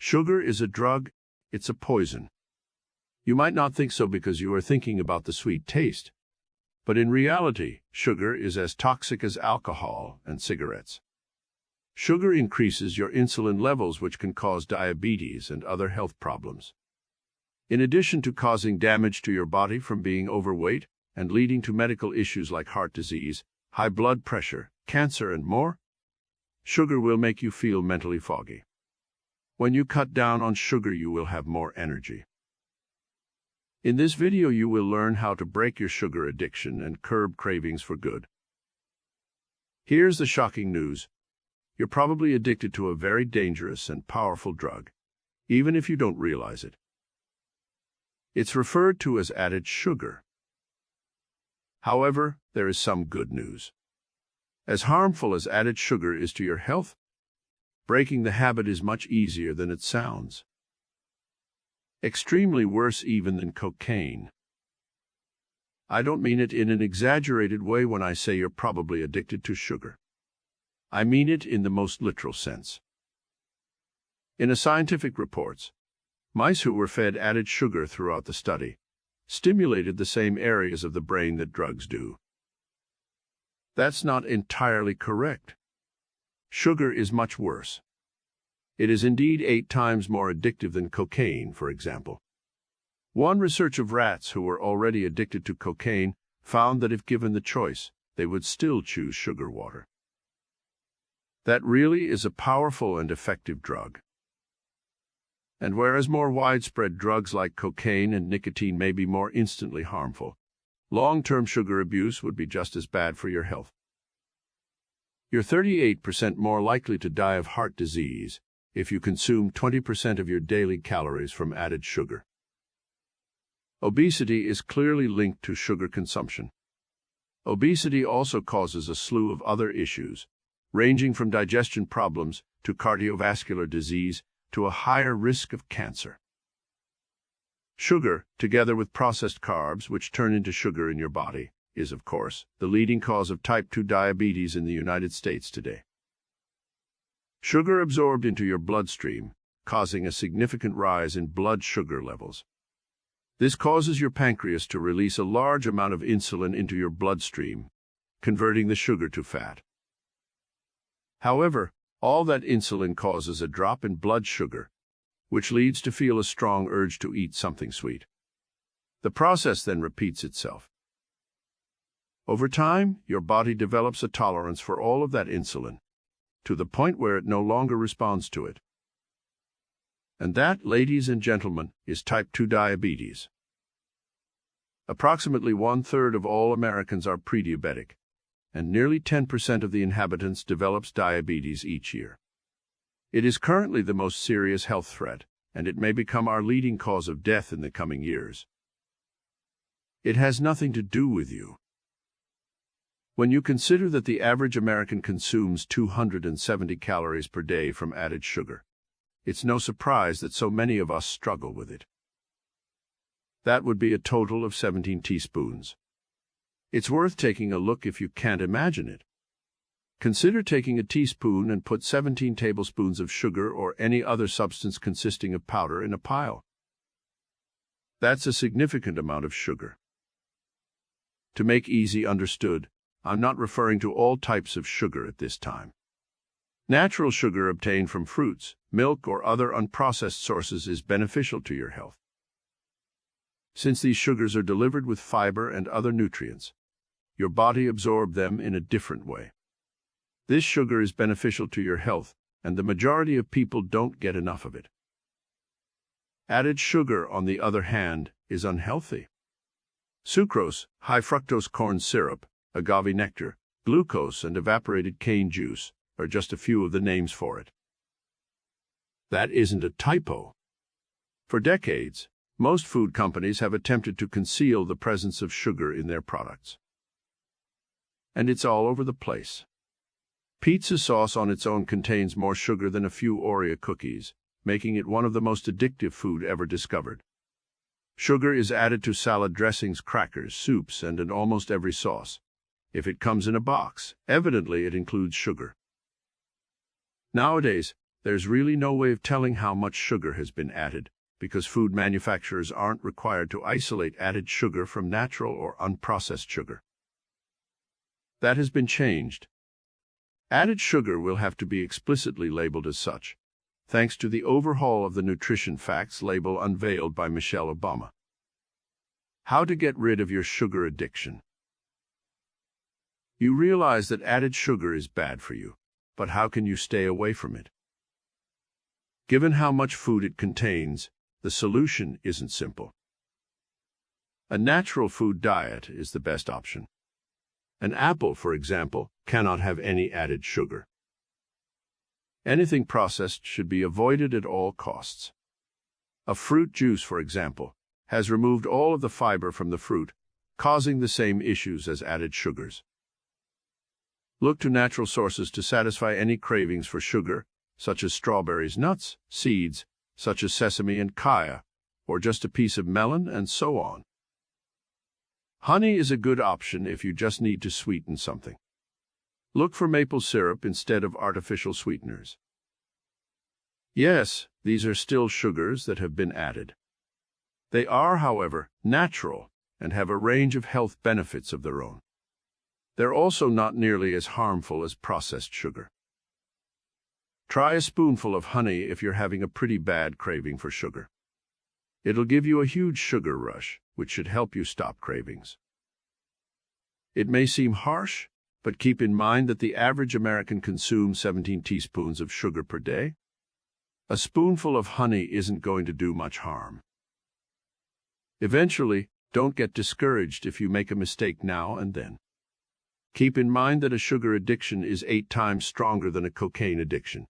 Sugar is a drug, it's a poison. You might not think so because you are thinking about the sweet taste, but in reality, sugar is as toxic as alcohol and cigarettes. Sugar increases your insulin levels, which can cause diabetes and other health problems. In addition to causing damage to your body from being overweight and leading to medical issues like heart disease, high blood pressure, cancer, and more, sugar will make you feel mentally foggy. When you cut down on sugar, you will have more energy. In this video, you will learn how to break your sugar addiction and curb cravings for good. Here's the shocking news. You're probably addicted to a very dangerous and powerful drug, even if you don't realize it. It's referred to as added sugar. However, there is some good news. As harmful as added sugar is to your health, breaking the habit is much easier than it sounds. Extremely worse even than cocaine. I don't mean it in an exaggerated way when I say you're probably addicted to sugar. I mean it in the most literal sense. In a scientific reports, mice who were fed added sugar throughout the study stimulated the same areas of the brain that drugs do. That's not entirely correct. Sugar is much worse. It is indeed 8 times more addictive than cocaine, for example. One research of rats who were already addicted to cocaine found that if given the choice, they would still choose sugar water. That really is a powerful and effective drug. And whereas more widespread drugs like cocaine and nicotine may be more instantly harmful, long-term sugar abuse would be just as bad for your health. You're 38% more likely to die of heart disease if you consume 20% of your daily calories from added sugar. Obesity is clearly linked to sugar consumption. Obesity also causes a slew of other issues, ranging from digestion problems to cardiovascular disease to a higher risk of cancer. Sugar, together with processed carbs, which turn into sugar in your body, is, of course, the leading cause of type 2 diabetes in the United States today. Sugar absorbed into your bloodstream, causing a significant rise in blood sugar levels. This causes your pancreas to release a large amount of insulin into your bloodstream, converting the sugar to fat. However, all that insulin causes a drop in blood sugar, which leads to feel a strong urge to eat something sweet. The process then repeats itself. Over time, your body develops a tolerance for all of that insulin, to the point where it no longer responds to it. And that, ladies and gentlemen, is type 2 diabetes. Approximately 1/3 of all Americans are prediabetic, and nearly 10% of the inhabitants develops diabetes each year. It is currently the most serious health threat, and it may become our leading cause of death in the coming years. It has nothing to do with you. When you consider that the average American consumes 270 calories per day from added sugar, it's no surprise that so many of us struggle with it. That would be a total of 17 teaspoons. It's worth taking a look if you can't imagine it. Consider taking a teaspoon and put 17 tablespoons of sugar or any other substance consisting of powder in a pile. That's a significant amount of sugar. To make easy understood, I'm not referring to all types of sugar at this time. Natural sugar obtained from fruits, milk, or other unprocessed sources is beneficial to your health. Since these sugars are delivered with fiber and other nutrients, your body absorbs them in a different way. This sugar is beneficial to your health, and the majority of people don't get enough of it. Added sugar, on the other hand, is unhealthy. Sucrose, high fructose corn syrup, agave nectar, glucose, and evaporated cane juice are just a few of the names for it. That isn't a typo. For decades, most food companies have attempted to conceal the presence of sugar in their products. And it's all over the place. Pizza sauce on its own contains more sugar than a few Oreo cookies, making it one of the most addictive food ever discovered. Sugar is added to salad dressings, crackers, soups, and in almost every sauce. If it comes in a box, evidently it includes sugar. Nowadays, There's really no way of telling how much sugar has been added, because food manufacturers aren't required to isolate added sugar from natural or unprocessed sugar. That has been changed. Added sugar will have to be explicitly labeled as such, thanks to the overhaul of the nutrition facts label unveiled by Michelle Obama. How to get rid of your sugar addiction. You realize that added sugar is bad for you, but how can you stay away from it? Given how much food it contains, the solution isn't simple. A natural food diet is the best option. An apple, for example, cannot have any added sugar. Anything processed should be avoided at all costs. A fruit juice, for example, has removed all of the fiber from the fruit, causing the same issues as added sugars. Look to natural sources to satisfy any cravings for sugar, such as strawberries, nuts, seeds, such as sesame and kaya, or just a piece of melon, and so on. Honey is a good option if you just need to sweeten something. Look for maple syrup instead of artificial sweeteners. Yes, these are still sugars that have been added. They are, however, natural and have a range of health benefits of their own. They're also not nearly as harmful as processed sugar. Try a spoonful of honey if you're having a pretty bad craving for sugar. It'll give you a huge sugar rush, which should help you stop cravings. It may seem harsh, but keep in mind that the average American consumes 17 teaspoons of sugar per day. A spoonful of honey isn't going to do much harm. Eventually, don't get discouraged if you make a mistake now and then. Keep in mind that a sugar addiction is 8 times stronger than a cocaine addiction.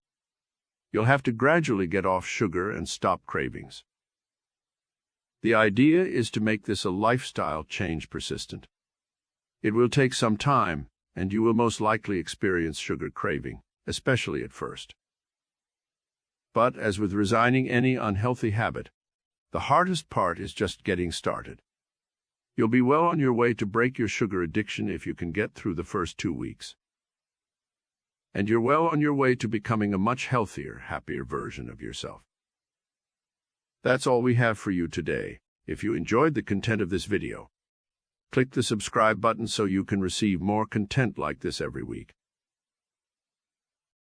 You'll have to gradually get off sugar and stop cravings. The idea is to make this a lifestyle change persistent. It will take some time, and you will most likely experience sugar craving, especially at first. But as with resigning any unhealthy habit, the hardest part is just getting started. You'll be well on your way to break your sugar addiction if you can get through the first 2 weeks. And you're well on your way to becoming a much healthier, happier version of yourself. That's all we have for you today. If you enjoyed the content of this video, click the subscribe button so you can receive more content like this every week.